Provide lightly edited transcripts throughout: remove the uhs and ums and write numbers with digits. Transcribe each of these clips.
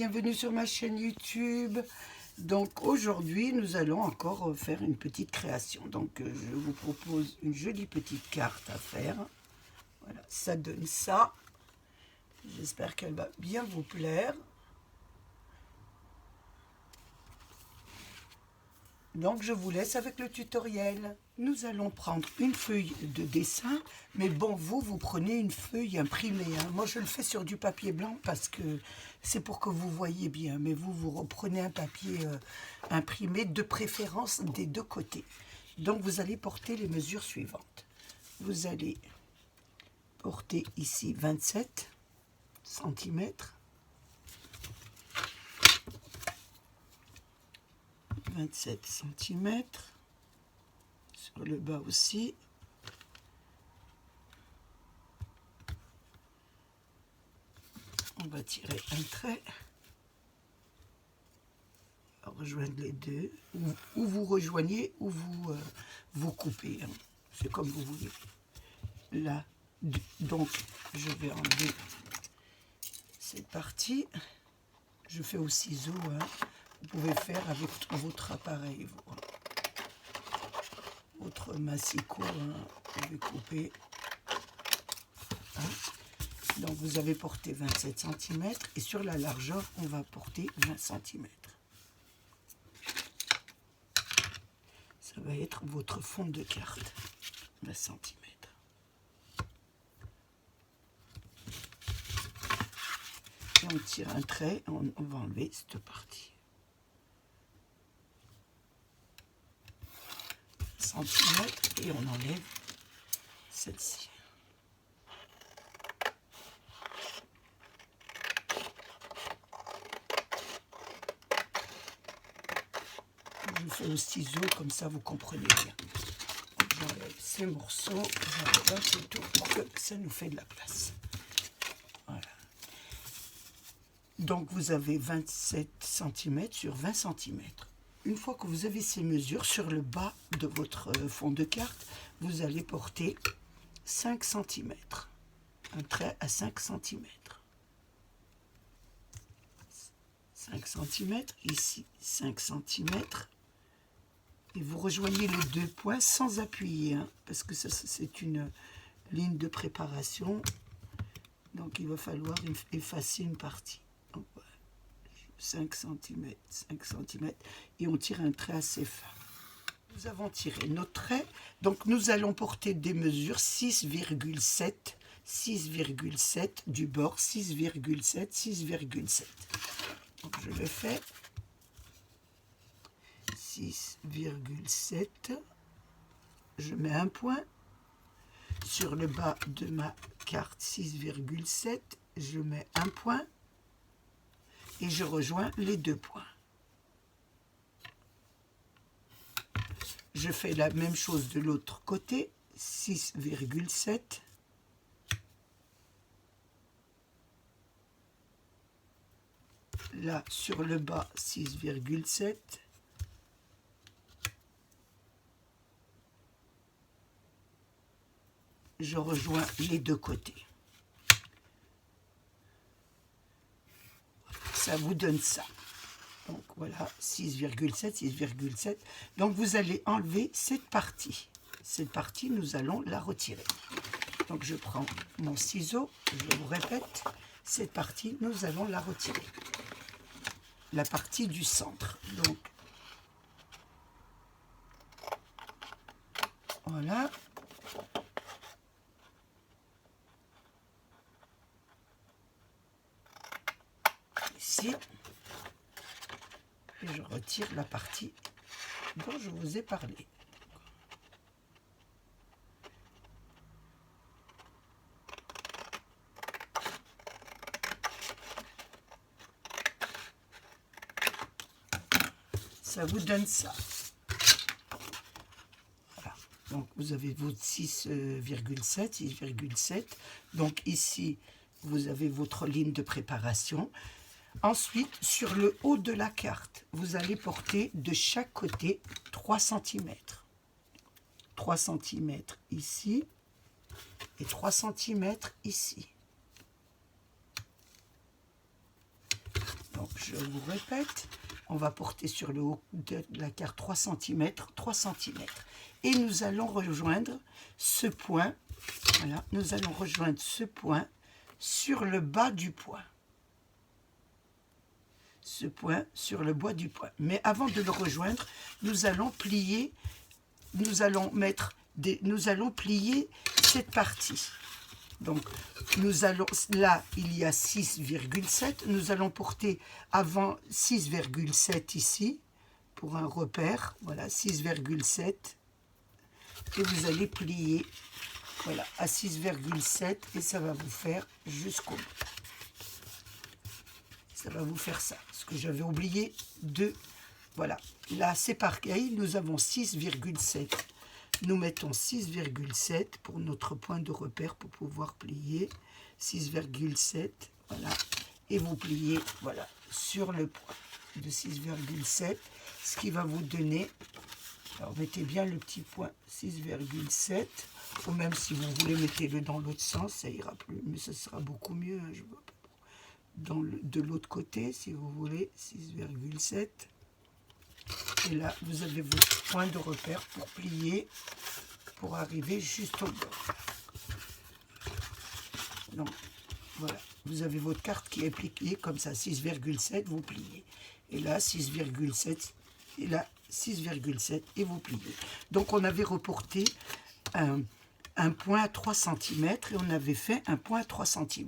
bienvenue sur ma chaîne YouTube. Donc aujourd'hui nous allons encore faire une petite création. Donc je vous propose une jolie petite carte à faire. Voilà, ça donne ça. J'espère qu'elle va bien vous plaire. Donc je vous laisse avec le tutoriel. Nous allons prendre une feuille de dessin, mais bon, vous prenez une feuille imprimée. Hein. Moi je le fais sur du papier blanc parce que c'est pour que vous voyez bien, mais vous reprenez un papier imprimé, de préférence des deux côtés. Donc vous allez porter les mesures suivantes. Vous allez porter ici 27 cm. 27 cm, sur le bas aussi. On va tirer un trait. On va rejoindre les deux, ou vous rejoignez, ou vous coupez. Hein. C'est comme vous voulez. Là, donc, je vais enlever cette partie. Je fais au ciseau. Hein. Vous pouvez faire avec votre appareil, votre massicot, hein, vous pouvez couper. Hein. Donc vous avez porté 27 cm et sur la largeur, on va porter 20 cm. Ça va être votre fond de carte, 20 cm. Et on tire un trait, on va enlever cette partie. Centimètres et on enlève celle-ci. Je fais au ciseau, comme ça vous comprenez bien. J'enlève ces morceaux, j'enlève un peu tout pour que ça nous fait de la place. Voilà. Donc vous avez 27 cm sur 20 cm. Une fois que vous avez ces mesures, sur le bas de votre fond de carte, vous allez porter 5 cm. Un trait à 5 cm. 5 cm, ici 5 cm. Et vous rejoignez les deux points sans appuyer, hein, parce que c'est une ligne de préparation. Donc il va falloir effacer une partie. Donc, voilà. 5 cm, 5 cm, et on tire un trait assez fin. Nous avons tiré notre trait, donc nous allons porter des mesures 6,7 du bord, 6,7, 6,7. Donc je le fais, 6,7, je mets un point, sur le bas de ma carte 6,7, je mets un point, et je rejoins les deux points. Je fais la même chose de l'autre côté, 6,7. Là, sur le bas, 6,7. Je rejoins les deux côtés. Ça vous donne ça. Donc voilà, 6,7, 6,7. Donc vous allez enlever cette partie. Cette partie, nous allons la retirer. Donc je prends mon ciseau, je vous répète, cette partie, nous allons la retirer. La partie du centre. Donc voilà. Ici. Et je retire la partie dont je vous ai parlé. Ça vous donne ça. Voilà. Donc vous avez votre 6,7, 6,7. Donc ici, vous avez votre ligne de préparation. Ensuite, sur le haut de la carte, vous allez porter de chaque côté 3 cm. 3 cm ici et 3 cm ici. Donc, je vous répète, on va porter sur le haut de la carte 3 cm, 3 cm. Et nous allons rejoindre ce point, voilà, nous allons rejoindre ce point sur le bas du point. Ce point sur le bas du point. Mais avant de le rejoindre, nous allons plier, nous allons plier cette partie. Donc, nous allons, là, il y a 6,7. Nous allons porter avant 6,7 ici, pour un repère. Voilà, 6,7. Et vous allez plier, voilà, à 6,7. Et ça va vous faire jusqu'au bout. Ça va vous faire ça. Ce que j'avais oublié de... Voilà, là, c'est pareil. Nous avons 6,7. Nous mettons 6,7 pour notre point de repère pour pouvoir plier. 6,7, voilà. Et vous pliez, voilà, sur le point de 6,7, ce qui va vous donner, alors mettez bien le petit point 6,7, ou même si vous voulez, mettez-le dans l'autre sens, ça ira plus, mais ce sera beaucoup mieux. Hein, je vois pas. De l'autre côté, si vous voulez, 6,7. Et là, vous avez votre point de repère pour plier, pour arriver juste au bord. Donc, voilà. Vous avez votre carte qui est pliée comme ça, 6,7, vous pliez. Et là, 6,7, et là, 6,7, et vous pliez. Donc, on avait reporté un point à 3 cm et on avait fait un point à 3 cm.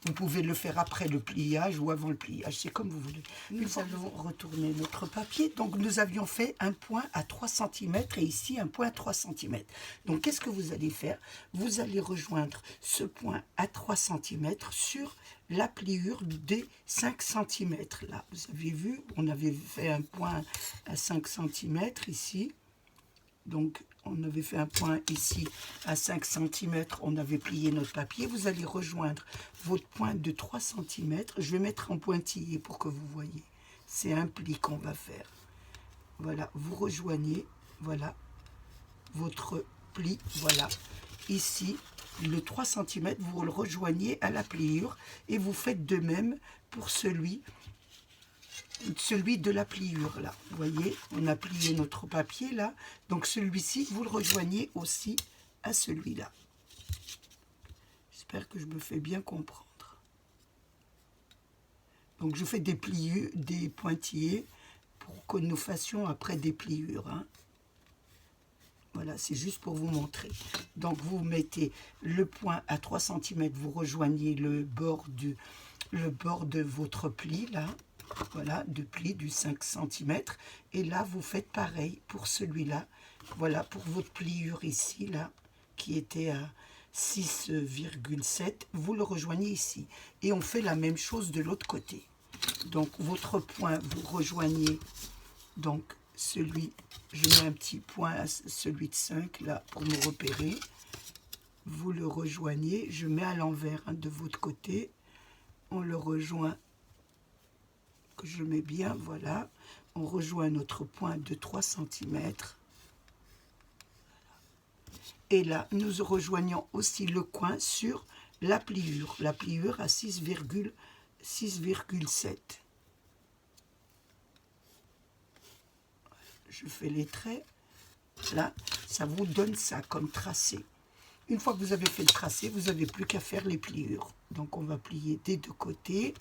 Vous pouvez le faire après le pliage ou avant le pliage, c'est comme vous voulez. Nous allons retourner notre papier. Donc, nous avions fait un point à 3 cm et ici un point à 3 cm. Donc, qu'est-ce que vous allez faire? Vous allez rejoindre ce point à 3 cm sur la pliure des 5 cm. Là, vous avez vu, on avait fait un point à 5 cm ici. Donc, on avait fait un point ici à 5 cm, on avait plié notre papier. Vous allez rejoindre votre point de 3 cm. Je vais mettre en pointillé pour que vous voyez. C'est un pli qu'on va faire. Voilà, vous rejoignez, voilà, votre pli, voilà. Ici, le 3 cm, vous le rejoignez à la pliure et vous faites de même pour celui de la pliure là, vous voyez, on a plié notre papier là, donc celui-ci vous le rejoignez aussi à celui-là. J'espère que je me fais bien comprendre. Donc je fais des pliures, des pointillés pour que nous fassions après des pliures, hein. Voilà, c'est juste pour vous montrer. Donc vous mettez le point à 3 cm, vous rejoignez le bord de votre pli là. Voilà, de pli du 5 cm. Et là, vous faites pareil pour celui-là. Voilà, pour votre pliure ici, là, qui était à 6,7. Vous le rejoignez ici. Et on fait la même chose de l'autre côté. Donc, votre point, vous rejoignez donc celui, je mets un petit point à celui de 5, là, pour me repérer. Vous le rejoignez. Je mets à l'envers, hein, de votre côté. On le rejoint. Que je mets bien, voilà, on rejoint notre point de 3 cm. Et là, nous rejoignons aussi le coin sur la pliure à 6,7. Je fais les traits. Là, ça vous donne ça comme tracé. Une fois que vous avez fait le tracé, vous n'avez plus qu'à faire les pliures. Donc, on va plier des deux côtés.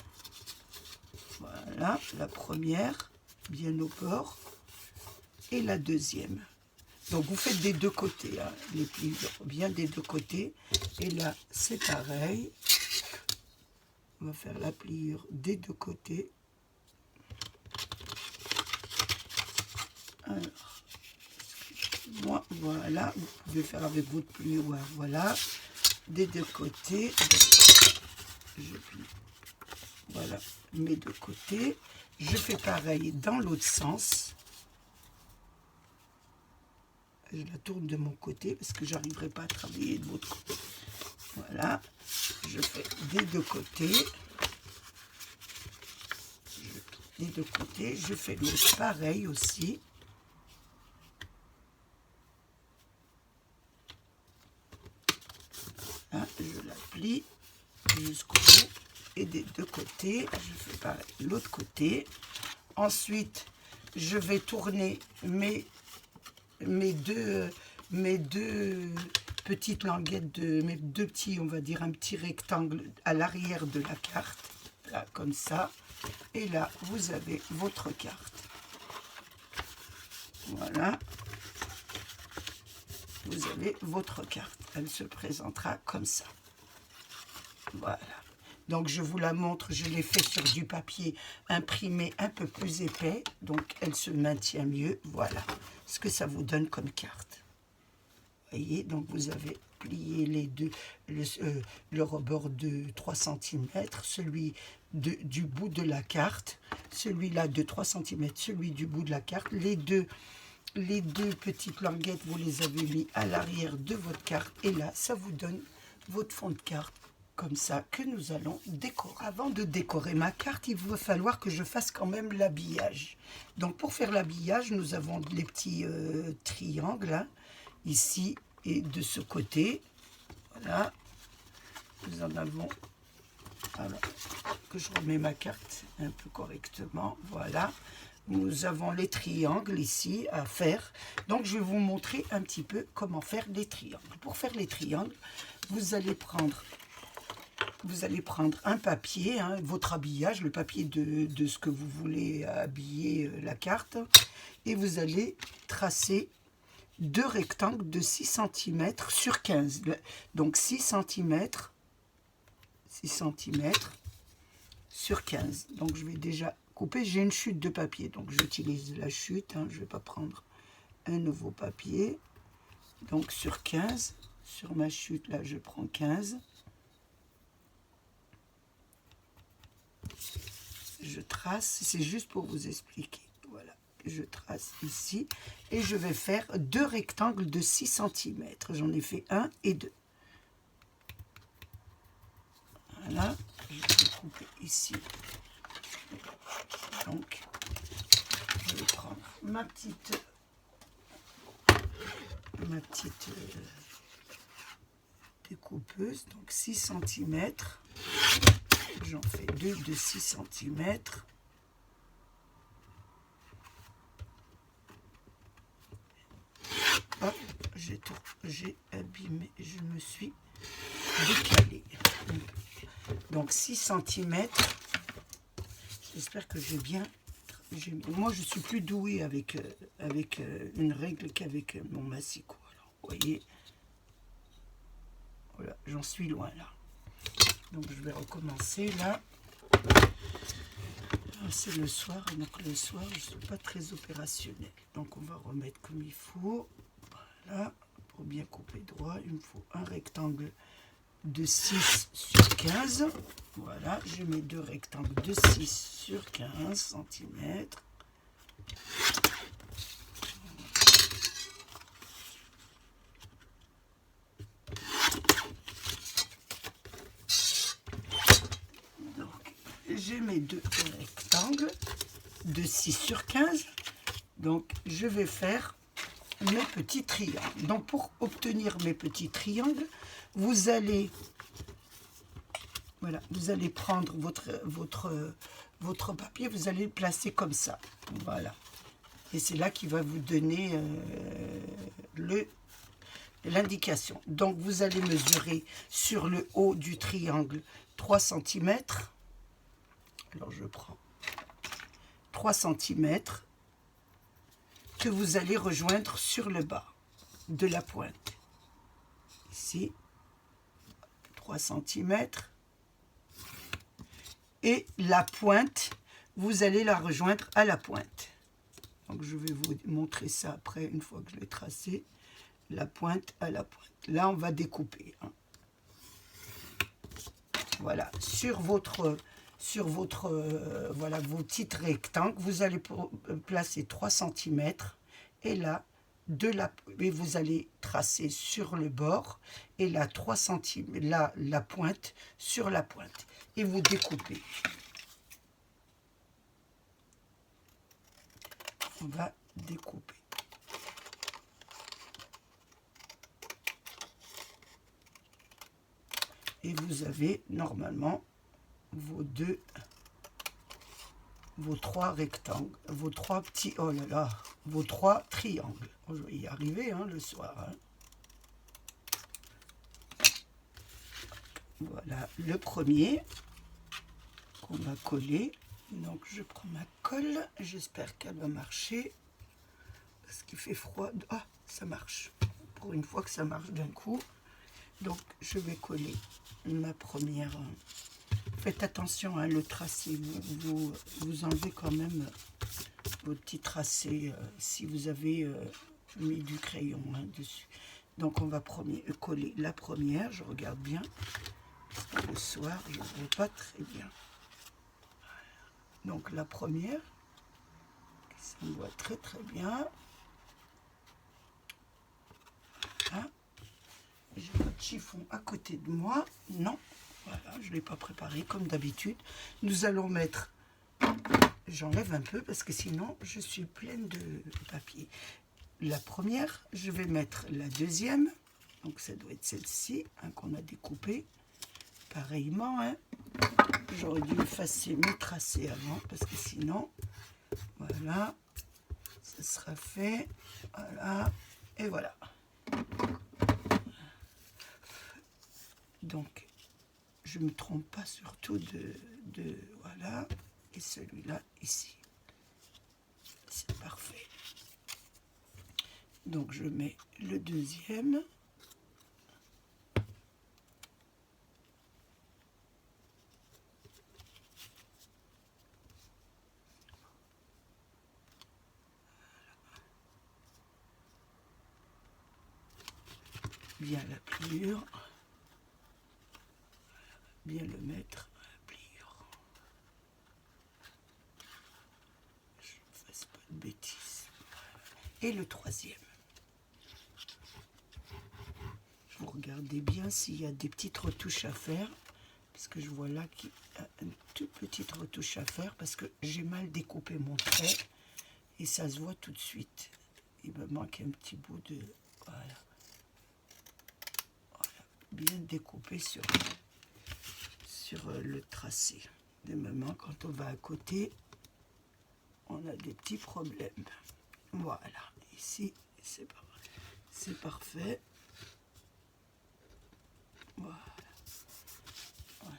Voilà, la première, bien au bord, et la deuxième. Donc, vous faites des deux côtés, hein, les pliures, bien des deux côtés. Et là, c'est pareil. On va faire la pliure des deux côtés. Alors, moi, voilà, vous pouvez faire avec votre pliure, voilà, des deux côtés. Je plie. Voilà, mes deux côtés. Je fais pareil dans l'autre sens. Je la tourne de mon côté parce que j'arriverai pas à travailler de l'autre côté. Voilà, je fais des deux côtés. Des deux côtés, je fais l'autre pareil aussi. Là, je la plie jusqu'au bout. et des deux côtés. Je fais pareil l'autre côté. Ensuite, je vais tourner mes deux petites languettes, mes deux petits, on va dire un petit rectangle à l'arrière de la carte, là comme ça. Et là, vous avez votre carte. Voilà. Vous avez votre carte. Elle se présentera comme ça. Voilà. Donc, je vous la montre. Je l'ai fait sur du papier imprimé un peu plus épais. Donc, elle se maintient mieux. Voilà ce que ça vous donne comme carte. Vous voyez, donc vous avez plié les deux, le rebord de 3 cm, celui du bout de la carte, celui-là de 3 cm, celui du bout de la carte. Les deux petites languettes, vous les avez mis à l'arrière de votre carte. Et là, ça vous donne votre fond de carte, comme ça, que nous allons décorer. Avant de décorer ma carte, il va falloir que je fasse quand même l'habillage. Donc, pour faire l'habillage, nous avons les petits triangles, hein, ici et de ce côté. Voilà. Nous en avons... Alors, que je remets ma carte un peu correctement. Voilà. Nous avons les triangles ici à faire. Donc, je vais vous montrer un petit peu comment faire les triangles. Pour faire les triangles, vous allez prendre un papier, hein, votre habillage, le papier de ce que vous voulez habiller la carte. Et vous allez tracer deux rectangles de 6 cm sur 15. Donc, 6 cm sur 15. Donc, je vais déjà couper. J'ai une chute de papier, donc j'utilise la chute, hein, je ne vais pas prendre un nouveau papier. Donc sur 15, sur ma chute là, je prends 15. Je trace, c'est juste pour vous expliquer. Voilà, je trace ici et je vais faire deux rectangles de 6 cm. J'en ai fait un et deux. Voilà, je vais couper ici. Donc, je vais prendre ma petite découpeuse, donc 6 cm. J'en fais deux de 6 cm. Hop, j'ai abîmé, je me suis décalé. Donc 6 cm. J'espère que j'ai bien... Moi, je suis plus douée avec une règle qu'avec mon massicot. Alors, vous voyez, voilà, j'en suis loin là. Donc, je vais recommencer là. C'est le soir, donc le soir, je ne suis pas très opérationnelle. Donc, on va remettre comme il faut. Voilà, pour bien couper droit, il me faut un rectangle de 6 sur 15. Voilà, je mets deux rectangles de 6 sur 15 cm. Donc, j'ai mes deux rectangles de 6 sur 15. Donc, je vais faire mes petits triangles. Donc, pour obtenir mes petits triangles, vous allez... Voilà, vous allez prendre votre papier, vous allez le placer comme ça. Voilà. Et c'est là qu'il va vous donner l'indication. Donc, vous allez mesurer sur le haut du triangle 3 cm. Alors, je prends 3 cm que vous allez rejoindre sur le bas de la pointe. Ici, 3 cm. Et la pointe, vous allez la rejoindre à la pointe. Donc, je vais vous montrer ça après, une fois que je l'ai tracé. La pointe à la pointe. Là, on va découper. Hein. Voilà. Sur votre voilà, vos petits rectangles, vous allez placer 3 cm. Et là, et vous allez tracer sur le bord. Et là, 3 cm, là, la pointe sur la pointe. Et vous découpez. On va découper. Et vous avez normalement vos trois rectangles, vos trois petits, oh là là, vos trois triangles. Je vais y arriver hein, le soir. Hein. Voilà le premier qu'on va coller. Donc je prends ma colle, j'espère qu'elle va marcher parce qu'il fait froid. Ah, ça marche. Pour une fois que ça marche d'un coup. Donc je vais coller ma première. Faites attention, hein, le tracé. Vous enlevez quand même vos petits tracés si vous avez mis du crayon hein, dessus. Donc on va coller la première. Je regarde bien. Parce que le soir, je ne vois pas très bien. Donc la première, ça me voit très très bien. Hein. J'ai votre chiffon à côté de moi. Non, voilà, je ne l'ai pas préparé comme d'habitude. Nous allons mettre, j'enlève un peu parce que sinon je suis pleine de papier. La première, je vais mettre la deuxième. Donc ça doit être celle-ci hein, qu'on a découpée. Pareillement, hein. J'aurais dû effacer mes tracés avant parce que sinon, voilà, ça sera fait. Voilà, et voilà. Donc, je ne me trompe pas surtout de voilà, et celui-là ici. C'est parfait. Donc, je mets le deuxième. Bien la pliure, bien le mettre à la pliure. Je ne fasse pas de bêtises. Et le troisième. Vous regardez bien s'il y a des petites retouches à faire, parce que je vois là qu'il y a une toute petite retouche à faire, parce que j'ai mal découpé mon trait, et ça se voit tout de suite. Il me manque un petit bout de... Voilà. Bien découpé sur le tracé. Des moments, quand on va à côté, on a des petits problèmes. Voilà, ici, c'est parfait. Voilà. Voilà.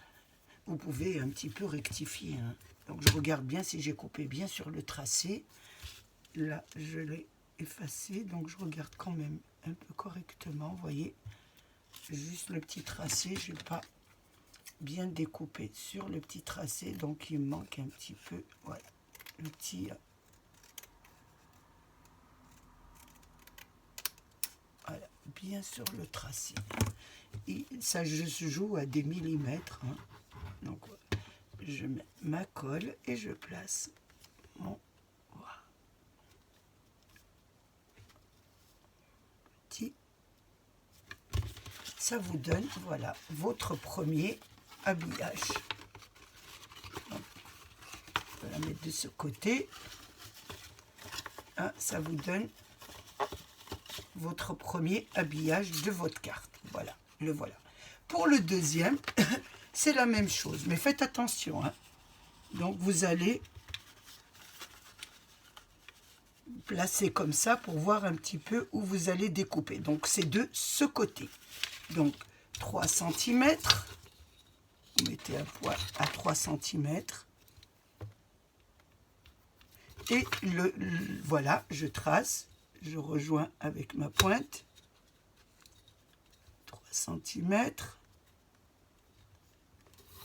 Vous pouvez un petit peu rectifier. Hein. Donc, je regarde bien si j'ai coupé bien sur le tracé. Là, je l'ai effacé, donc je regarde quand même un peu correctement. Vous voyez, juste le petit tracé, je n'ai pas bien découpé sur le petit tracé, donc il manque un petit peu, voilà, le petit... Voilà, bien sur le tracé. Et ça se joue à des millimètres. Hein. Donc, je mets ma colle et je place mon... Voilà. Petit. Ça vous donne, voilà, votre premier habillage. Donc, je vais la mettre de ce côté. Hein, ça vous donne votre premier habillage de votre carte. Voilà, le voilà. Pour le deuxième, c'est la même chose, mais faites attention. Hein. Donc, vous allez placer comme ça pour voir un petit peu où vous allez découper. Donc, c'est de ce côté. Donc, 3 cm. Vous mettez un poids à 3 cm. Et voilà, je trace. Je rejoins avec ma pointe. 3 cm.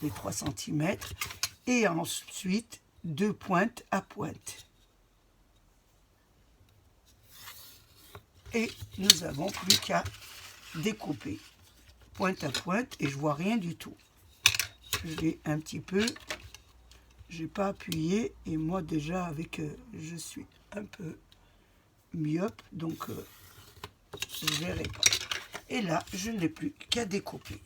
Les 3 cm. Et ensuite, 2 pointes à pointe. Et nous n'avons plus qu'à découper pointe à pointe et je vois rien du tout. Je vais un petit peu, j'ai pas appuyé et moi déjà avec je suis un peu myope donc je verrai pas. Et là je n'ai plus qu'à découper.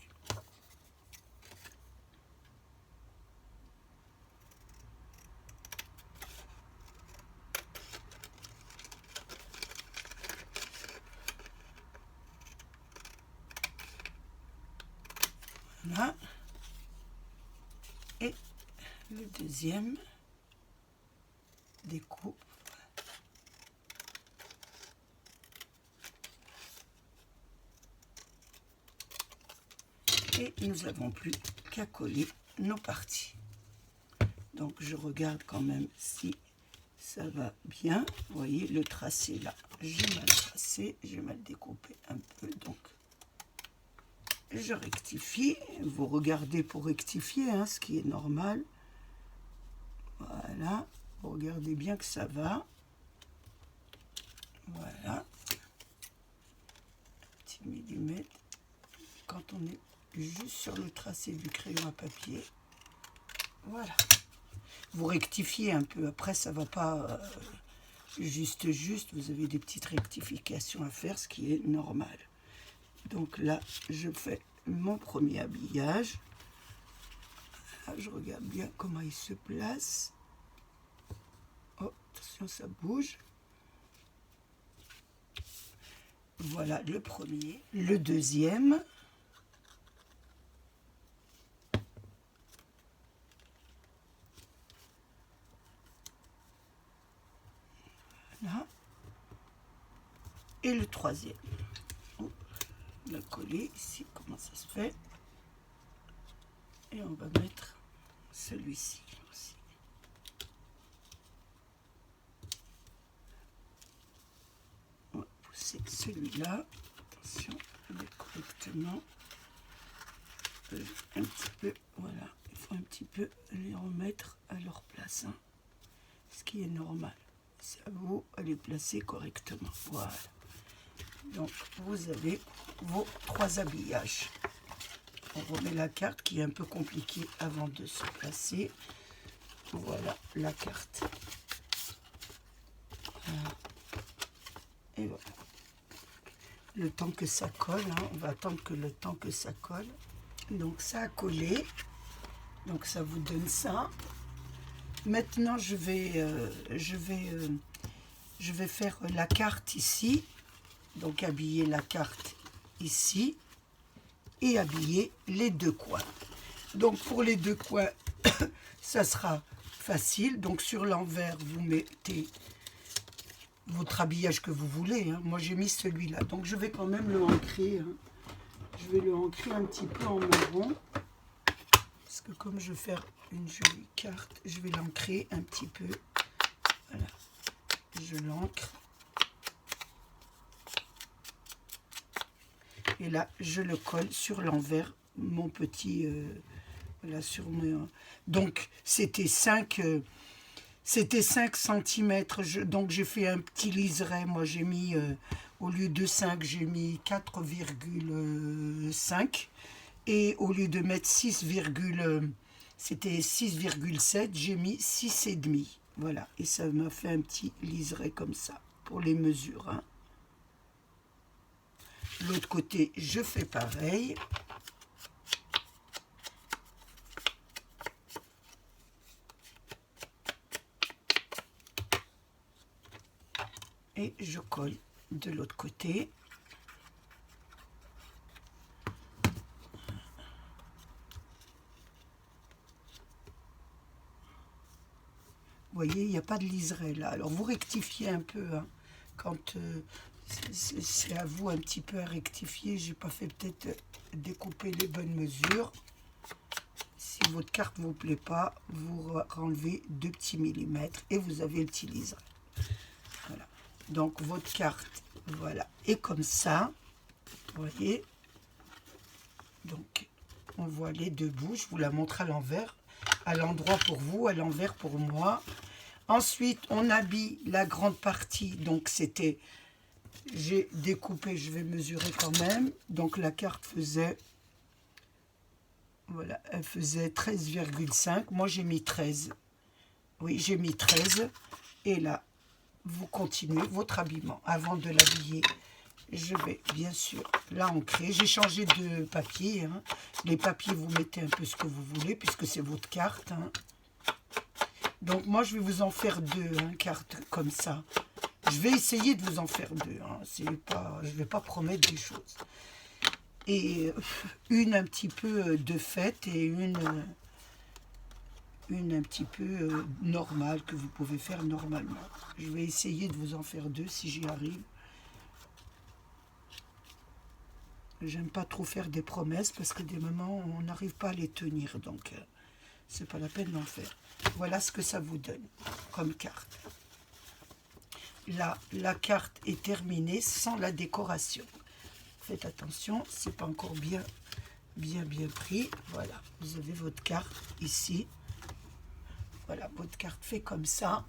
Voilà. Et le deuxième découpe. Et nous n'avons plus qu'à coller nos parties. Donc je regarde quand même si ça va bien. Vous voyez le tracé là, j'ai mal tracé, j'ai mal découpé un peu, donc je rectifie. Vous regardez pour rectifier, hein, ce qui est normal. Voilà, vous regardez bien que ça va. Voilà, un petit millimètre. Quand on est juste sur le tracé du crayon à papier, voilà. Vous rectifiez un peu, après ça va pas juste, vous avez des petites rectifications à faire, ce qui est normal. Donc là, je fais mon premier habillage. Là, je regarde bien comment il se place. Oh, attention, ça bouge. Voilà le premier. Le deuxième. Là. Et le troisième. Oh, on va coller ici, comment ça se fait. Et on va mettre celui-ci aussi. On va pousser celui-là. Attention, mettre correctement. Un petit peu, voilà. Il faut un petit peu les remettre à leur place. Hein, ce qui est normal. C'est à vous à les placer correctement. Voilà. Donc, vous avez vos 3 habillages. On remet la carte qui est un peu compliquée avant de se placer. Voilà la carte. Et voilà. Le temps que ça colle, hein, on va attendre que le temps que ça colle. Donc, ça a collé. Donc, ça vous donne ça. Maintenant, je vais faire la carte ici. Donc, habiller la carte ici et habiller les 2 coins. Donc, pour les 2 coins, ça sera facile. Donc, sur l'envers, vous mettez votre habillage que vous voulez. Hein. Moi, j'ai mis celui-là. Donc, je vais quand même le ancrer. Hein. Je vais le ancrer un petit peu en marron. Parce que comme je vais faire une jolie carte, je vais l'ancrer un petit peu. Voilà. Je l'ancre. Et là, je le colle sur l'envers, mon petit... voilà, sur mon... Donc, c'était 5 cm. Donc, j'ai fait un petit liseré. Moi, j'ai mis, au lieu de 5, j'ai mis 4,5. Et au lieu de mettre 6, c'était 6,7, j'ai mis 6,5. Voilà. Et ça m'a fait un petit liseré comme ça, pour les mesures. Hein. L'autre côté, je fais pareil. Et je colle de l'autre côté. Vous voyez, il n'y a pas de liseré là. Alors, vous rectifiez un peu. Hein, quand c'est à vous un petit peu à rectifier. J'ai pas fait peut-être découper les bonnes mesures. Si votre carte ne vous plaît pas, vous enlevez 2 petits millimètres et vous avez le petit liseré. Voilà. Donc, votre carte, voilà, est comme ça. Vous voyez. Donc, on voit les 2 bouts. Je vous la montre à l'envers. À l'endroit pour vous, à l'envers pour moi. Ensuite, on habille la grande partie. Donc, c'était... J'ai découpé, je vais mesurer quand même. Donc, la carte faisait... Voilà, elle faisait 13,5. Moi, j'ai mis 13. Oui, j'ai mis 13. Et là, vous continuez votre habillement. Avant de l'habiller, je vais bien sûr la ancrer. J'ai changé de papier. Hein. Les papiers, vous mettez un peu ce que vous voulez, puisque c'est votre carte. Hein. Donc, moi, je vais vous en faire 2 hein, cartes comme ça. Je vais essayer de vous en faire 2. Hein. Je ne vais pas promettre des choses. Et une un petit peu de fête et une une un petit peu normale que vous pouvez faire normalement. Je vais essayer de vous en faire 2 si j'y arrive. J'aime pas trop faire des promesses parce que des moments on n'arrive pas à les tenir, donc c'est pas la peine d'en faire. Voilà ce que ça vous donne comme carte. Là, la carte est terminée sans la décoration. Faites attention, c'est pas encore bien pris. Voilà, vous avez votre carte ici. Voilà, votre carte fait comme ça.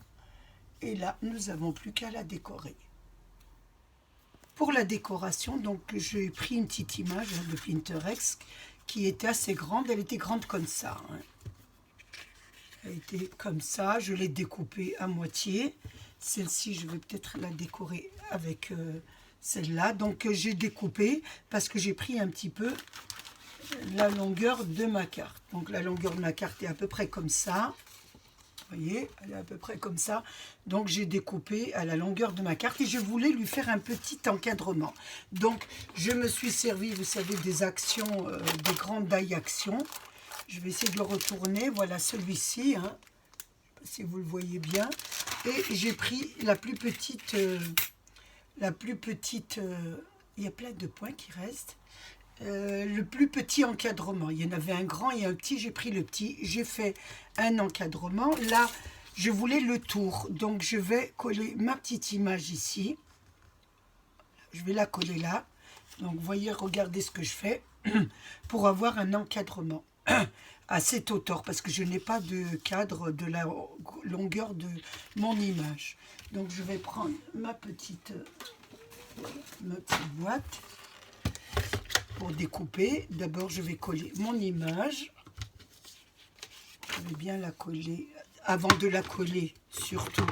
Et là, nous n'avons plus qu'à la décorer. Pour la décoration, donc j'ai pris une petite image de Pinterest qui était assez grande. Elle était grande comme ça. Hein. Elle était comme ça. Je l'ai découpée à moitié. Celle-ci, je vais peut-être la décorer avec celle-là. Donc j'ai découpé parce que j'ai pris un petit peu la longueur de ma carte. Donc la longueur de ma carte est à peu près comme ça. Vous voyez, elle est à peu près comme ça. Donc j'ai découpé à la longueur de ma carte et je voulais lui faire un petit encadrement. Donc je me suis servi, vous savez, des actions, des grandes die actions. Je vais essayer de le retourner. Voilà celui-ci, hein. Je ne sais pas si vous le voyez bien. Et j'ai pris la plus petite, il y a plein de points qui restent. Le plus petit encadrement. Il y en avait un grand et un petit. J'ai pris le petit. J'ai fait un encadrement. Là, je voulais le tour. Donc, je vais coller ma petite image ici. Je vais la coller là. Donc, vous voyez, regardez ce que je fais pour avoir un encadrement à cette hauteur parce que je n'ai pas de cadre de la longueur de mon image. Donc, je vais prendre ma petite boîte. Pour découper, d'abord je vais coller mon image. Je vais bien la coller. Avant de la coller, surtout,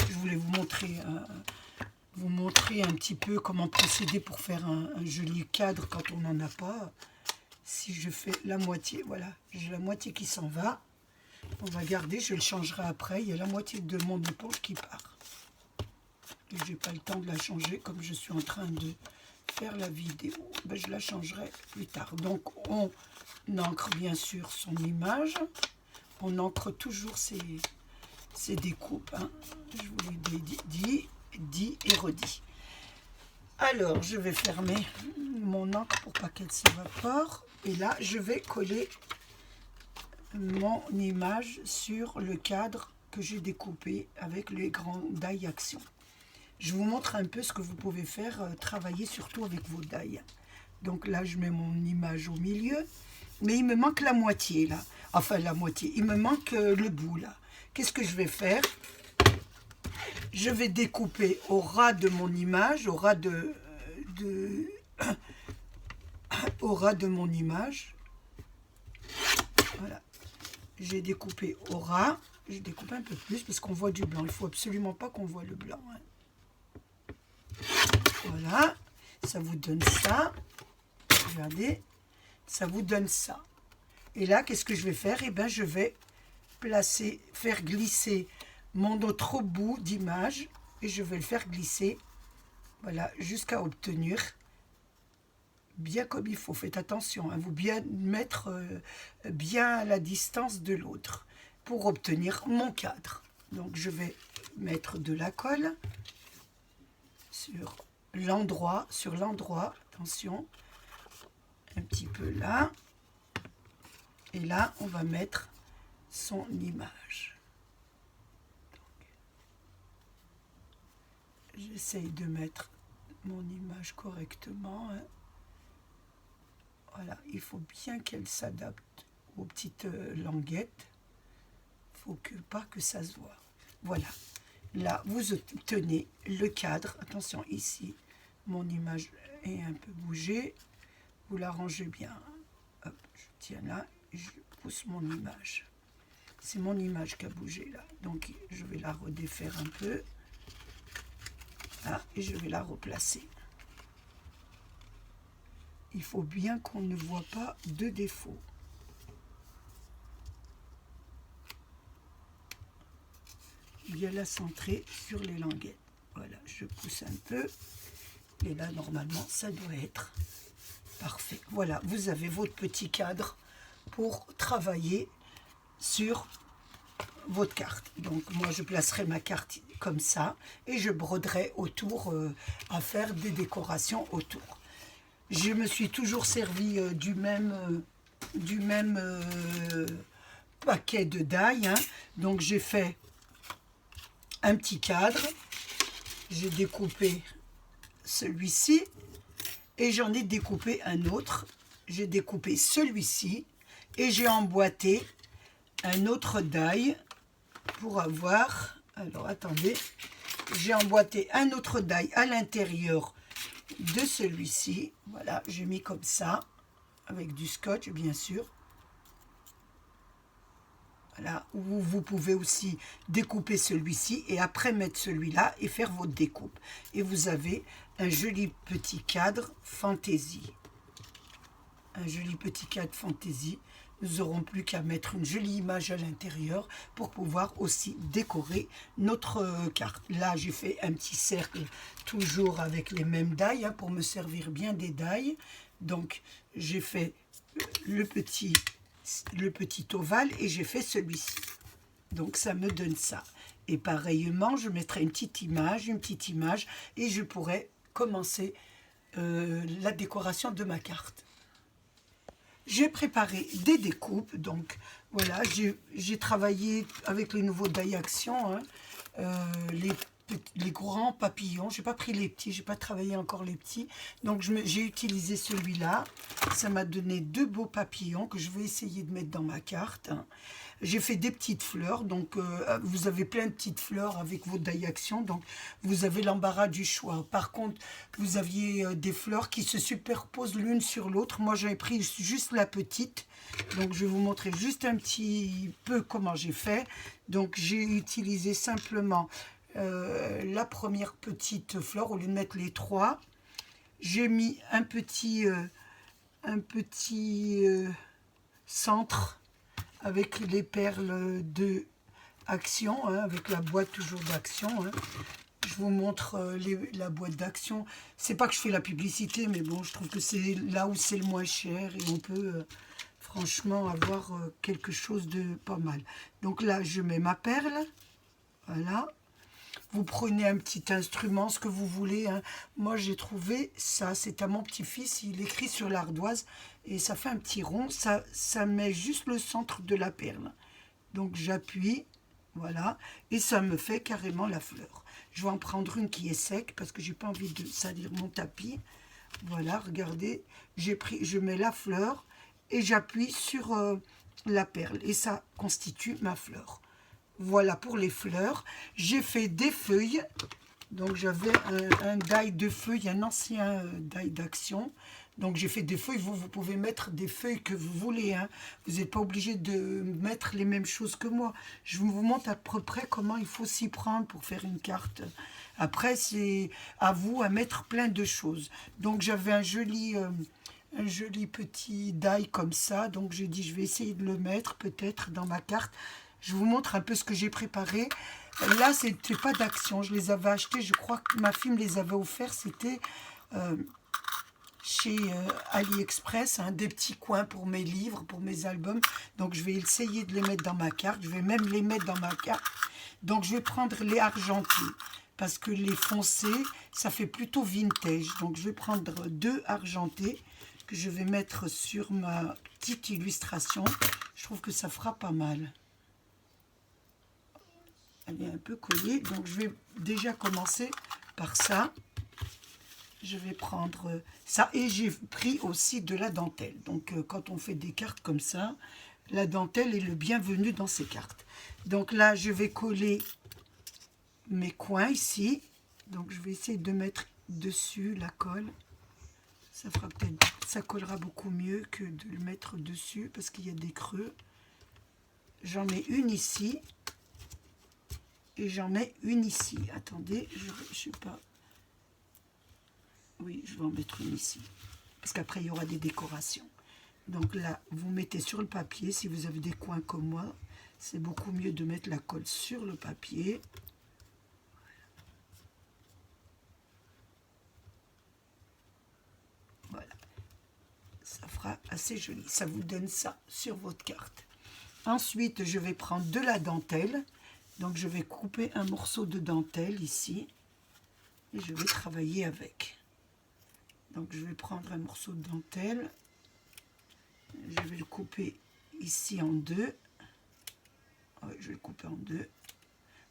je voulais vous montrer un petit peu comment procéder pour faire un joli cadre quand on n'en a pas. Si je fais la moitié, voilà, j'ai la moitié qui s'en va. On va garder, je le changerai après. Il y a la moitié de mon éponge qui part. Et j'ai pas le temps de la changer comme je suis en train de faire la vidéo. Ben, je la changerai plus tard. Donc on encre bien sûr son image. On encre toujours ses découpes. Hein. Je vous l'ai dit et redit. Alors je vais fermer mon encre pour pas qu'elle s'évapore. Et là je vais coller mon image sur le cadre que j'ai découpé avec les grands die actions. Je vous montre un peu ce que vous pouvez faire, travailler surtout avec vos die. Donc là, je mets mon image au milieu, mais il me manque la moitié là. Enfin, la moitié, il me manque le bout là. Qu'est-ce que je vais faire? Je vais découper au ras de mon image, au ras de mon image. Voilà. J'ai découpé au ras. J'ai découpé un peu plus parce qu'on voit du blanc. Il ne faut absolument pas qu'on voit le blanc. Hein. Voilà, ça vous donne ça. Regardez, ça vous donne ça. Et là, qu'est-ce que je vais faire? Eh bien, je vais faire glisser mon autre bout d'image et je vais le faire glisser, voilà, jusqu'à obtenir bien comme il faut. Faites attention, hein, vous bien mettre bien à la distance de l'autre pour obtenir mon cadre. Donc, je vais mettre de la colle sur l'endroit, attention, un petit peu là, et là on va mettre son image. J'essaye de mettre mon image correctement, hein. Voilà, il faut bien qu'elle s'adapte aux petites languettes, il faut pas que ça se voit. Voilà. Là, vous obtenez le cadre. Attention, ici, mon image est un peu bougée. Vous la rangez bien. Hop, je tiens là et je pousse mon image. C'est mon image qui a bougé là. Donc, je vais la redéfaire un peu. Là, et je vais la replacer. Il faut bien qu'on ne voit pas de défaut. Bien la centrer sur les languettes. Voilà, je pousse un peu. Et là, normalement, ça doit être parfait. Voilà, vous avez votre petit cadre pour travailler sur votre carte. Donc moi je placerai ma carte comme ça et je broderai autour à faire des décorations autour. Je me suis toujours servi du même paquet de die, hein. Donc j'ai fait un petit cadre, j'ai découpé celui-ci et j'en ai découpé un autre. J'ai découpé celui-ci et j'ai emboîté un autre die pour avoir, alors attendez, j'ai emboîté un autre die à l'intérieur de celui-ci. Voilà, j'ai mis comme ça avec du scotch bien sûr. Voilà, ou vous pouvez aussi découper celui-ci et après mettre celui-là et faire votre découpe. Et vous avez un joli petit cadre fantaisie. Un joli petit cadre fantaisie. Nous n'aurons plus qu'à mettre une jolie image à l'intérieur pour pouvoir aussi décorer notre carte. Là, j'ai fait un petit cercle toujours avec les mêmes die hein, pour me servir bien des die. Donc, j'ai fait le petit ovale et j'ai fait celui-ci. Donc, ça me donne ça. Et pareillement, je mettrai une petite image et je pourrai commencer la décoration de ma carte. J'ai préparé des découpes, donc voilà, j'ai travaillé avec les nouveaux die action, hein, les grands papillons. J'ai pas pris les petits, j'ai pas travaillé encore les petits, donc j'ai utilisé celui-là. Ça m'a donné deux beaux papillons que je vais essayer de mettre dans ma carte. J'ai fait des petites fleurs, donc vous avez plein de petites fleurs avec vos die action, donc vous avez l'embarras du choix. Par contre, vous aviez des fleurs qui se superposent l'une sur l'autre. Moi, j'avais pris juste la petite, donc je vais vous montrer juste un petit peu comment j'ai fait. Donc, j'ai utilisé simplement la première petite fleur, au lieu de mettre les trois. J'ai mis un petit centre avec les perles de Action, hein, avec la boîte toujours d'Action. Hein. Je vous montre la boîte d'Action. C'est pas que je fais la publicité, mais bon, je trouve que c'est là où c'est le moins cher et on peut franchement avoir quelque chose de pas mal. Donc là, je mets ma perle. Voilà. Vous prenez un petit instrument, ce que vous voulez. Hein. Moi, j'ai trouvé ça. C'est à mon petit-fils. Il écrit sur l'ardoise et ça fait un petit rond. Ça met juste le centre de la perle. Donc, j'appuie. Voilà. Et ça me fait carrément la fleur. Je vais en prendre une qui est sec parce que j'ai pas envie de salir mon tapis. Voilà, regardez. Je mets la fleur et j'appuie sur la perle. Et ça constitue ma fleur. Voilà pour les fleurs. J'ai fait des feuilles. Donc j'avais un die de feuilles, un ancien die d'Action. Donc j'ai fait des feuilles. Vous pouvez mettre des feuilles que vous voulez. Hein. Vous n'êtes pas obligé de mettre les mêmes choses que moi. Je vous montre à peu près comment il faut s'y prendre pour faire une carte. Après, c'est à vous à mettre plein de choses. Donc j'avais un joli petit die comme ça. Donc j'ai dit je vais essayer de le mettre peut-être dans ma carte. Je vous montre un peu ce que j'ai préparé. Là, ce n'était pas d'Action. Je les avais achetés. Je crois que ma fille me les avait offerts. C'était chez AliExpress. Hein, des petits coins pour mes livres, pour mes albums. Donc, je vais essayer de les mettre dans ma carte. Je vais même les mettre dans ma carte. Donc, je vais prendre les argentés. Parce que les foncés, ça fait plutôt vintage. Donc, je vais prendre deux argentés que je vais mettre sur ma petite illustration. Je trouve que ça fera pas mal. Elle est un peu collée, donc je vais déjà commencer par ça. Je vais prendre ça et j'ai pris aussi de la dentelle. Donc quand on fait des cartes comme ça, la dentelle est le bienvenu dans ces cartes. Donc là, je vais coller mes coins ici. Donc je vais essayer de mettre dessus la colle. Ça fera peut-être, ça collera beaucoup mieux que de le mettre dessus parce qu'il y a des creux. J'en mets une ici. Et j'en mets une ici. Attendez, je ne sais pas. Oui, je vais en mettre une ici. Parce qu'après, il y aura des décorations. Donc là, vous mettez sur le papier. Si vous avez des coins comme moi, c'est beaucoup mieux de mettre la colle sur le papier. Voilà. Ça fera assez joli. Ça vous donne ça sur votre carte. Ensuite, je vais prendre de la dentelle. Donc, je vais couper un morceau de dentelle ici. Et je vais travailler avec. Donc, je vais prendre un morceau de dentelle. Je vais le couper ici en deux. Ouais, je vais le couper en deux.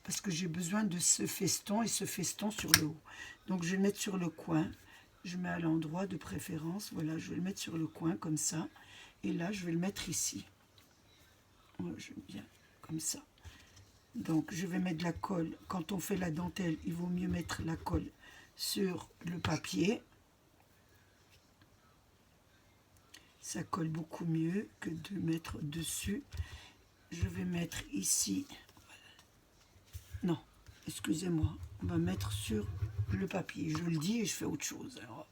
Parce que j'ai besoin de ce feston et ce feston sur le haut. Donc, je vais le mettre sur le coin. Je mets à l'endroit de préférence. Voilà, je vais le mettre sur le coin comme ça. Et là, je vais le mettre ici. Je viens comme ça. Donc, je vais mettre de la colle. Quand on fait la dentelle, il vaut mieux mettre la colle sur le papier. Ça colle beaucoup mieux que de mettre dessus. Je vais mettre ici. Non, excusez-moi. On va mettre sur le papier. Je le dis et je fais autre chose. Alors,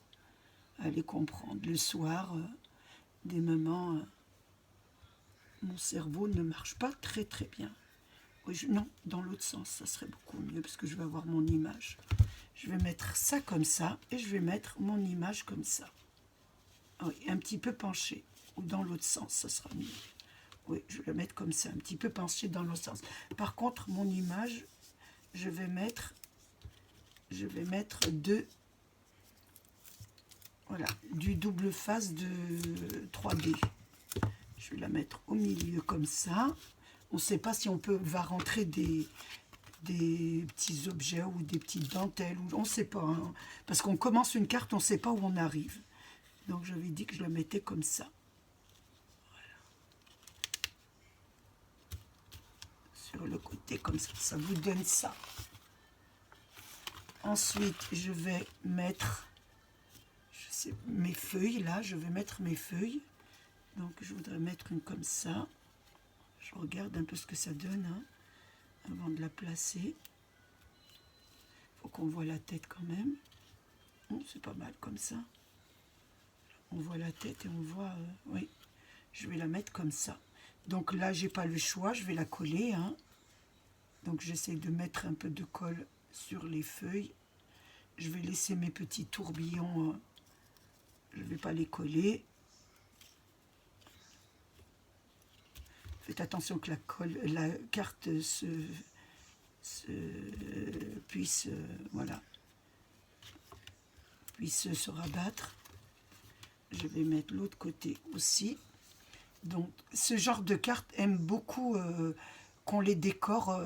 allez comprendre. Le soir, des moments, mon cerveau ne marche pas très très bien. Oui, non, dans l'autre sens, ça serait beaucoup mieux parce que je vais avoir mon image. Je vais mettre ça comme ça et je vais mettre mon image comme ça. Oui, un petit peu penché ou dans l'autre sens, ça sera mieux. Oui, je vais le mettre comme ça, un petit peu penché dans l'autre sens. Par contre, mon image, je vais mettre voilà, du double face de 3D. Je vais la mettre au milieu comme ça. On ne sait pas si va rentrer des petits objets ou des petites dentelles. On ne sait pas. Hein, parce qu'on commence une carte, on ne sait pas où on arrive. Donc j'avais dit que je la mettais comme ça. Voilà. Sur le côté comme ça. Ça vous donne ça. Ensuite, je vais mettre mes feuilles. Là, je vais mettre mes feuilles. Donc je voudrais mettre une comme ça. Je regarde un peu ce que ça donne hein, avant de la placer. Il faut qu'on voit la tête quand même. C'est pas mal comme ça. On voit la tête et on voit... oui, je vais la mettre comme ça. Donc là, j'ai pas le choix, je vais la coller. Hein. Donc j'essaie de mettre un peu de colle sur les feuilles. Je vais laisser mes petits tourbillons. Je ne vais pas les coller. Faites attention que la carte puisse se rabattre. Je vais mettre l'autre côté aussi. Donc, ce genre de carte aime beaucoup qu'on les décore,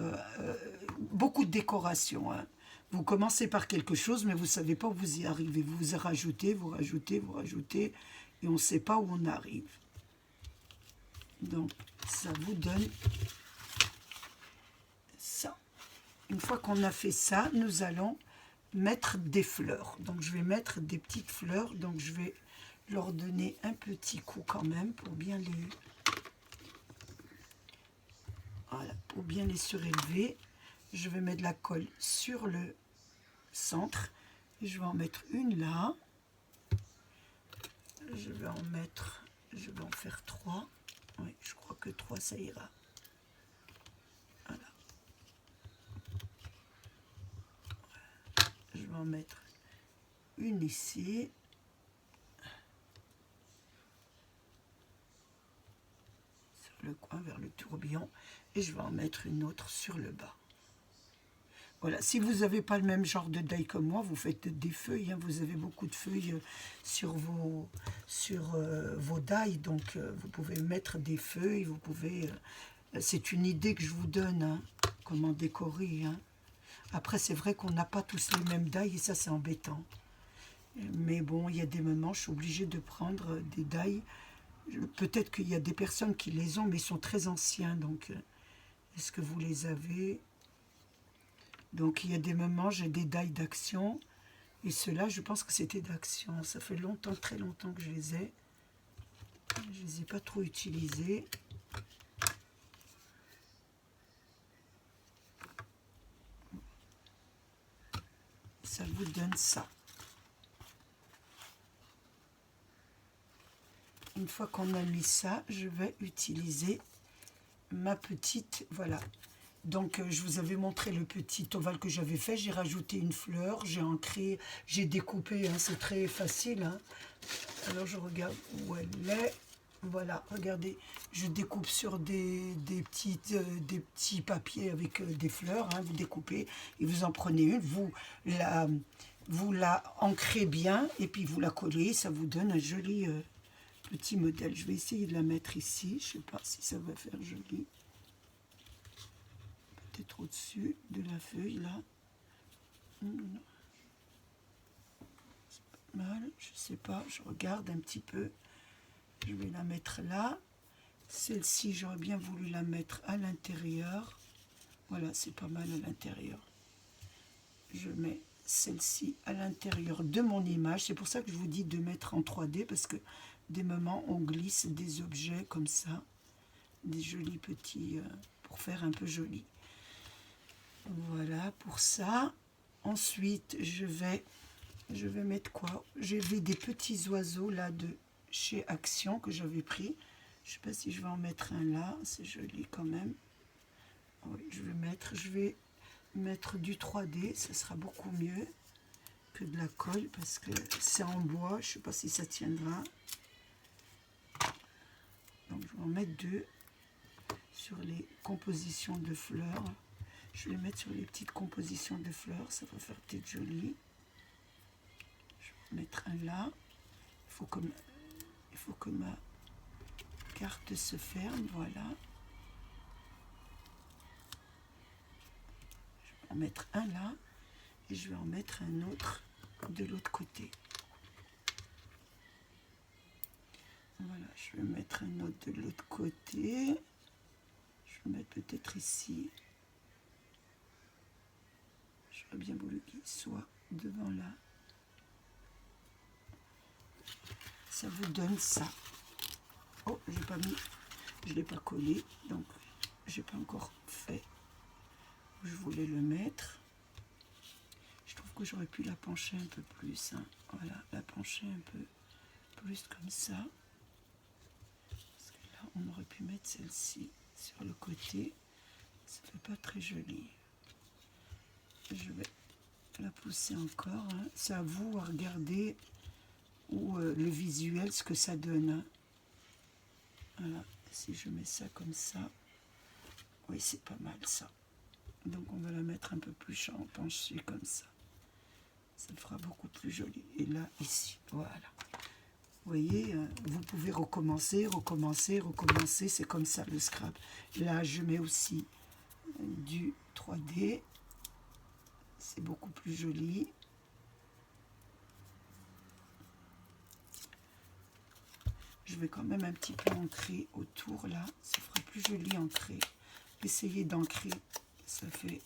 beaucoup de décoration. Hein. Vous commencez par quelque chose, mais vous ne savez pas où vous y arrivez. Vous rajoutez, vous rajoutez, vous rajoutez, et on ne sait pas où on arrive. Donc, ça vous donne ça. Une fois qu'on a fait ça, nous allons mettre des fleurs. Donc, je vais mettre des petites fleurs. Donc, je vais leur donner un petit coup quand même pour bien les surélever. Je vais mettre de la colle sur le centre. Et je vais en mettre une là. Je vais en faire 3. Oui, je crois que 3, ça ira. Voilà. Je vais en mettre une ici. Sur le coin vers le tourbillon. Et je vais en mettre une autre sur le bas. Voilà, si vous n'avez pas le même genre de die comme moi, vous faites des feuilles. Hein, vous avez beaucoup de feuilles sur vos die, donc vous pouvez mettre des feuilles. Vous pouvez. C'est une idée que je vous donne, hein, comment décorer. Hein. Après, c'est vrai qu'on n'a pas tous les mêmes die et ça, c'est embêtant. Mais bon, il y a des moments, je suis obligée de prendre des die. Peut-être qu'il y a des personnes qui les ont, mais ils sont très anciens. Donc, est-ce que vous les avez ? Donc, il y a des moments, j'ai des die d'action. Et ceux-là, je pense que c'était d'action. Ça fait longtemps, très longtemps que je les ai. Je ne les ai pas trop utilisés. Ça vous donne ça. Une fois qu'on a mis ça, je vais utiliser ma petite... Voilà. Donc, je vous avais montré le petit ovale que j'avais fait. J'ai rajouté une fleur, j'ai ancré, j'ai découpé. Hein, c'est très facile. Hein. Alors, je regarde où elle est. Voilà, regardez. je découpe sur des petits papiers avec des fleurs, hein, vous découpez et vous en prenez une, vous la ancrez bien et puis vous la collez, ça vous donne un joli petit modèle. Je vais essayer de la mettre ici, je ne sais pas si ça va faire joli. Peut-être au-dessus de la feuille là. C'est pas mal, je sais pas, je regarde un petit peu. Je vais la mettre là. Celle-ci, j'aurais bien voulu la mettre à l'intérieur. Voilà, c'est pas mal à l'intérieur. Je mets celle-ci à l'intérieur de mon image. C'est pour ça que je vous dis de mettre en 3D, parce que des moments, on glisse des objets comme ça. Des jolis petits, pour faire un peu joli. Voilà, pour ça. Ensuite, je vais mettre quoi? J'avais des petits oiseaux là de chez Action que j'avais pris. Je ne sais pas si je vais en mettre un là, c'est joli quand même. Oui, je vais mettre du 3D, ça sera beaucoup mieux que de la colle parce que c'est en bois, je ne sais pas si ça tiendra. Donc je vais en mettre 2 sur les compositions de fleurs. Je vais les mettre sur les petites compositions de fleurs, ça va faire peut-être joli. Je vais mettre un là. Il faut que ma carte se ferme, voilà. Je vais en mettre un là et je vais en mettre un autre de l'autre côté. Voilà, je vais mettre un autre de l'autre côté. Je vais mettre peut-être ici. J'aurais bien voulu qu'il soit devant là. Ça vous donne ça. Oh, j'ai pas mis, je l'ai pas collé, donc j'ai pas encore fait où je voulais le mettre. Je trouve que j'aurais pu la pencher un peu plus, hein. Voilà, la pencher un peu plus comme ça. Parce que là, on aurait pu mettre celle-ci sur le côté. Ça fait pas très joli. Je vais la pousser encore, hein. C'est à vous à regarder ou le visuel, ce que ça donne, hein. Voilà, si je mets ça comme ça, oui, c'est pas mal ça. Donc on va la mettre un peu plus penchée comme ça. Ça le fera beaucoup plus joli. Et là, ici, voilà. Vous voyez, vous pouvez recommencer, c'est comme ça le scrap. Là, je mets aussi du 3D. C'est beaucoup plus joli. Je vais quand même un petit peu ancrer autour là, ça fera plus joli ancré. Essayez d'ancrer, ça fait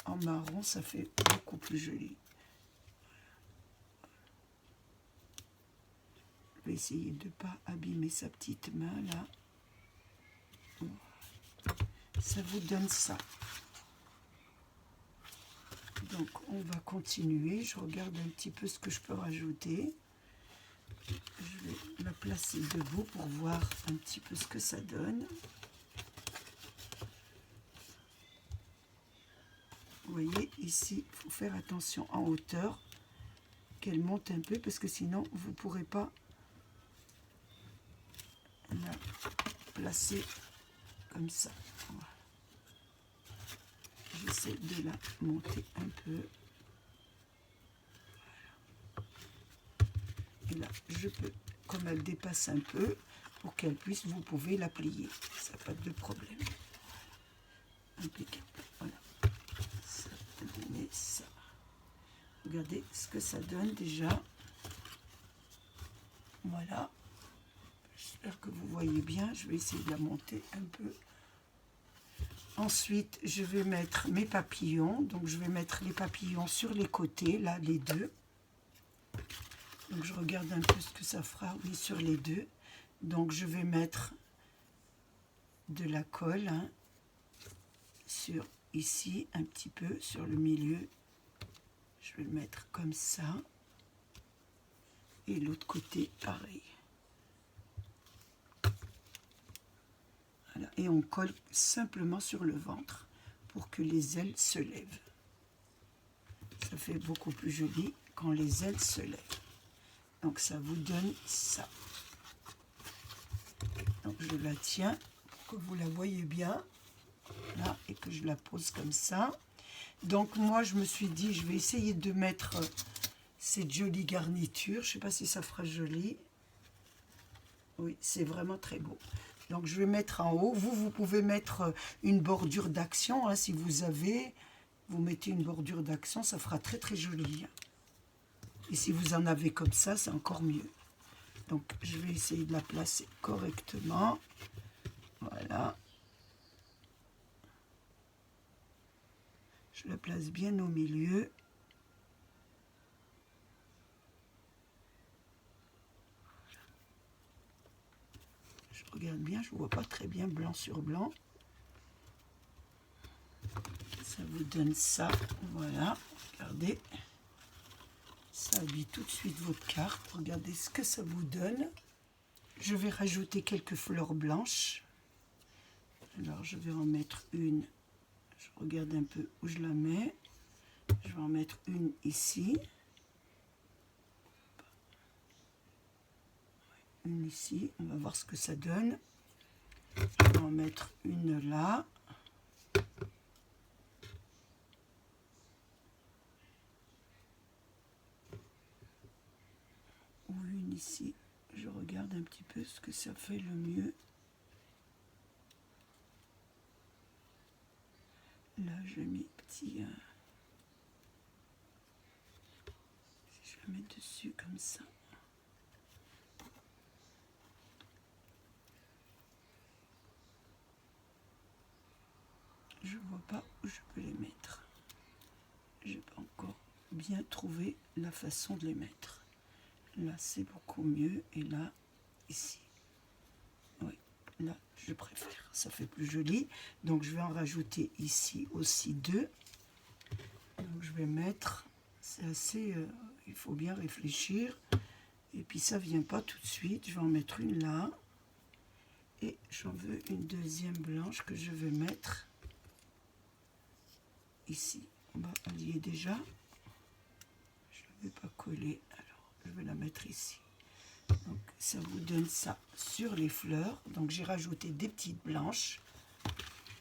en marron, ça fait beaucoup plus joli. Je vais essayer de ne pas abîmer sa petite main là. Ça vous donne ça. Donc on va continuer, je regarde un petit peu ce que je peux rajouter. Je vais la placer debout pour voir un petit peu ce que ça donne. Vous voyez, ici, il faut faire attention en hauteur, qu'elle monte un peu, parce que sinon, vous ne pourrez pas la placer comme ça. Voilà. J'essaie de la monter un peu. Et là, je peux, comme elle dépasse un peu, pour qu'elle puisse, vous pouvez la plier. Ça n'a pas de problème. Impeccable. Voilà. Ça va donner ça. Regardez ce que ça donne déjà. Voilà. J'espère que vous voyez bien. Je vais essayer de la monter un peu. Ensuite, je vais mettre mes papillons. Donc, je vais mettre les papillons sur les côtés, là, les deux. Donc je regarde un peu ce que ça fera, oui, sur les deux. Donc je vais mettre de la colle, hein, sur ici, un petit peu sur le milieu. Je vais le mettre comme ça. Et l'autre côté, pareil. Voilà. Et on colle simplement sur le ventre pour que les ailes se lèvent. Ça fait beaucoup plus joli quand les ailes se lèvent. Donc ça vous donne ça. Donc je la tiens pour que vous la voyez bien. Là, et que je la pose comme ça. Donc moi je me suis dit je vais essayer de mettre cette jolie garniture. Je ne sais pas si ça fera joli. Oui, c'est vraiment très beau. Donc je vais mettre en haut. Vous pouvez mettre une bordure d'action, hein, si vous avez. Vous mettez une bordure d'action, ça fera très très joli. Et si vous en avez comme ça, c'est encore mieux. Donc je vais essayer de la placer correctement. Voilà. Je la place bien au milieu. Je regarde bien, je ne vois pas très bien blanc sur blanc. Ça vous donne ça. Voilà, regardez. Ça habille tout de suite votre carte. Regardez ce que ça vous donne. Je vais rajouter quelques fleurs blanches. Alors je vais en mettre une. Je regarde un peu où je la mets. Je vais en mettre une ici. Une ici. On va voir ce que ça donne. Je vais en mettre une là. Ou une ici. Je regarde un petit peu ce que ça fait le mieux. Là, je mets petit. Si je la mets dessus comme ça. Je vois pas où je peux les mettre. Je n'ai pas encore bien trouvé la façon de les mettre. Là, c'est beaucoup mieux. Et là, ici. Oui, là, je préfère. Ça fait plus joli. Donc, je vais en rajouter ici aussi deux. Donc, je vais mettre... C'est assez... il faut bien réfléchir. Et puis, ça vient pas tout de suite. Je vais en mettre une là. Et j'en veux une deuxième blanche que je vais mettre ici. Elle y est déjà. Je ne vais pas coller. Alors, je vais la mettre ici. Donc, ça vous donne ça sur les fleurs. Donc, j'ai rajouté des petites blanches.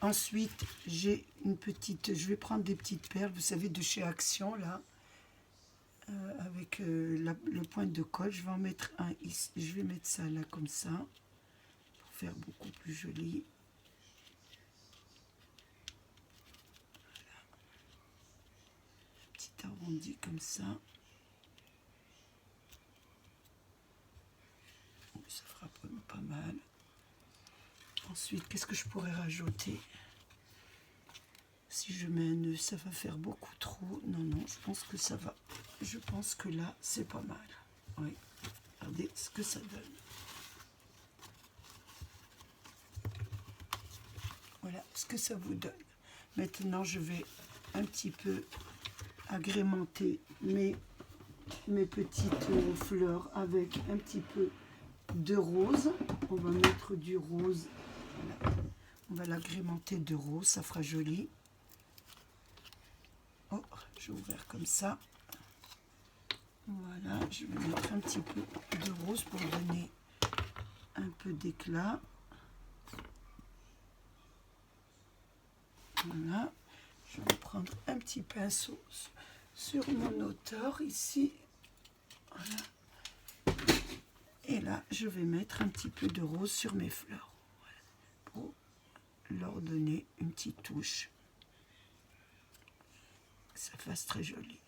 Ensuite, j'ai une petite... Je vais prendre des petites perles, vous savez, de chez Action, là. Avec le point de colle. Je vais en mettre un ici. Je vais mettre ça là, comme ça. Pour faire beaucoup plus joli. Voilà. Petit arrondi comme ça. Ça fera pas mal. Ensuite, qu'est-ce que je pourrais rajouter? Si je mets un nœud, ça va faire beaucoup trop. Non, non, je pense que ça va. Je pense que là, c'est pas mal. Oui, regardez ce que ça donne. Voilà ce que ça vous donne. Maintenant, je vais un petit peu agrémenter mes petites fleurs avec un petit peu de rose. On va mettre du rose. Voilà. On va l'agrémenter de rose, ça fera joli. Oh, j'ai ouvert comme ça. Voilà, je vais mettre un petit peu de rose pour donner un peu d'éclat. Voilà, je vais prendre un petit pinceau sur mon hauteur ici. Voilà. Et là, je vais mettre un petit peu de rose sur mes fleurs. Voilà, pour leur donner une petite touche. Que ça fasse très joli.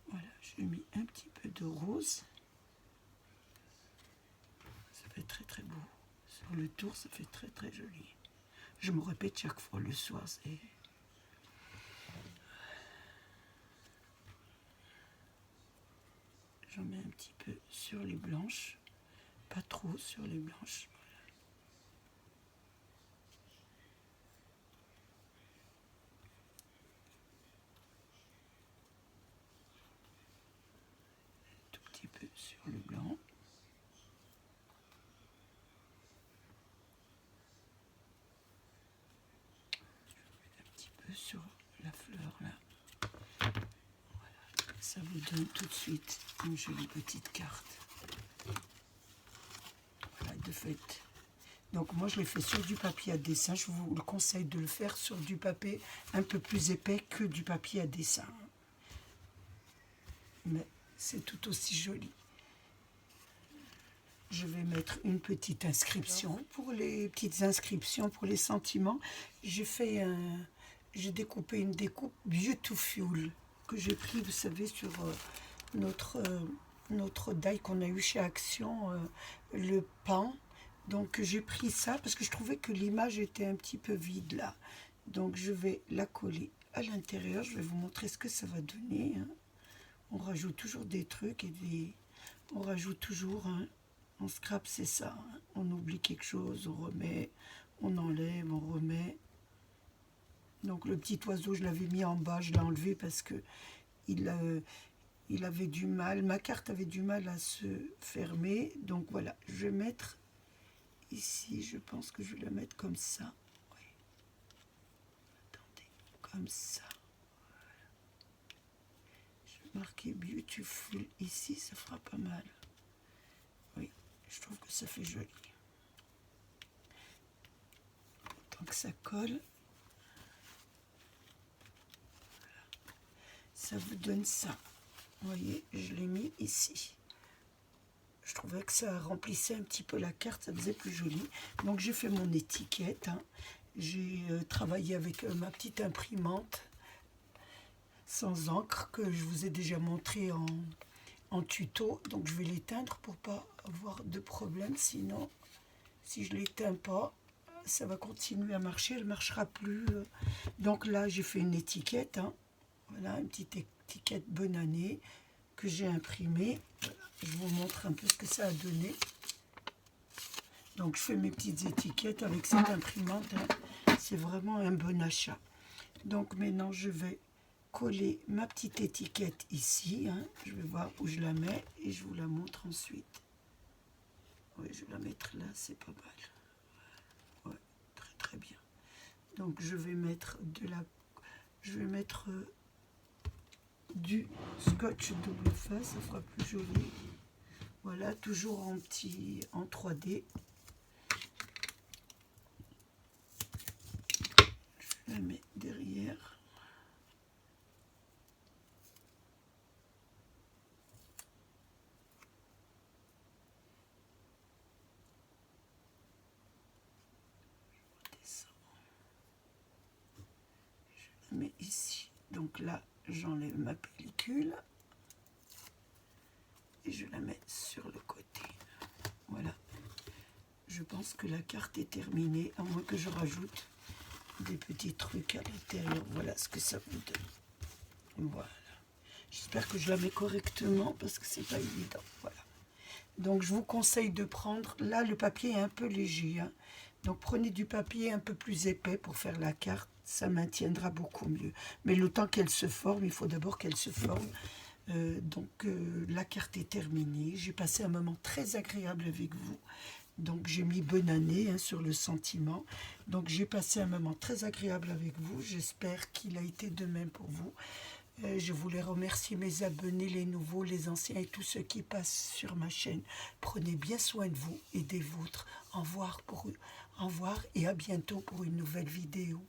Voilà, j'ai mis un petit peu de rose. Ça fait très très beau. Sur le tour, ça fait très très joli. Je me répète chaque fois le soir. J'en mets un petit peu sur les blanches. Pas trop sur les blanches. Voilà. Un tout petit peu sur le blanc. Un petit peu sur la fleur là. Voilà. Ça vous donne tout de suite une jolie petite carte. Voilà, de fait. Donc moi je l'ai fait sur du papier à dessin. Je vous le conseille de le faire sur du papier un peu plus épais que du papier à dessin. Mais c'est tout aussi joli. Je vais mettre une petite inscription. Pour les petites inscriptions, pour les sentiments, j'ai découpé une découpe Beautiful que j'ai pris, vous savez, sur notre die qu'on a eu chez Action, le pan. Donc j'ai pris ça parce que je trouvais que l'image était un petit peu vide là. Donc je vais la coller à l'intérieur. Je vais vous montrer ce que ça va donner. Hein. On rajoute toujours des trucs et on rajoute toujours. Hein. On scrape, c'est ça. Hein. On oublie quelque chose, on remet, on enlève, on remet. Donc le petit oiseau, je l'avais mis en bas, je l'ai enlevé parce que il avait du mal. Ma carte avait du mal à se fermer. Donc voilà, je vais mettre ici, je pense que je vais la mettre comme ça. Oui. Attendez, comme ça. Voilà. Je vais marquer Beautiful ici, ça fera pas mal. Oui, je trouve que ça fait joli. Tant que ça colle. Voilà. Ça vous donne ça. Vous voyez, je l'ai mis ici. Je trouvais que ça remplissait un petit peu la carte, ça faisait plus joli. Donc j'ai fait mon étiquette. Hein. J'ai travaillé avec ma petite imprimante sans encre que je vous ai déjà montré en tuto. Donc je vais l'éteindre pour pas avoir de problème. Sinon, si je ne l'éteins pas, ça va continuer à marcher. Elle ne marchera plus. Donc là, j'ai fait une étiquette. Hein. Voilà, une petite étiquette bonne année que j'ai imprimée. Je vous montre un peu ce que ça a donné. Donc je fais mes petites étiquettes avec cette imprimante. Hein. C'est vraiment un bon achat. Donc maintenant je vais coller ma petite étiquette ici. Hein. Je vais voir où je la mets et je vous la montre ensuite. Oui, je vais la mettre là, c'est pas mal. Ouais, très très bien. Donc je vais mettre du scotch double face, ça fera plus joli. Voilà, toujours en 3D. Je la mets derrière. Je la mets ici. Donc là, j'enlève ma pellicule. Et je la mets sur le côté. Voilà. Je pense que la carte est terminée, à moins que je rajoute des petits trucs à l'intérieur. Voilà ce que ça vous donne. Voilà. J'espère que je la mets correctement parce que c'est pas évident. Voilà. Donc je vous conseille de prendre, là le papier est un peu léger. Hein. Donc prenez du papier un peu plus épais pour faire la carte. Ça maintiendra beaucoup mieux. Mais le temps qu'elle se forme, il faut d'abord qu'elle se forme. La carte est terminée. J'ai passé un moment très agréable avec vous. Donc j'ai mis bonne année hein, sur le sentiment. Donc j'ai passé un moment très agréable avec vous. J'espère qu'il a été de même pour vous. Je voulais remercier mes abonnés, les nouveaux, les anciens et tous ceux qui passent sur ma chaîne. Prenez bien soin de vous et des vôtres. Au revoir et à bientôt pour une nouvelle vidéo.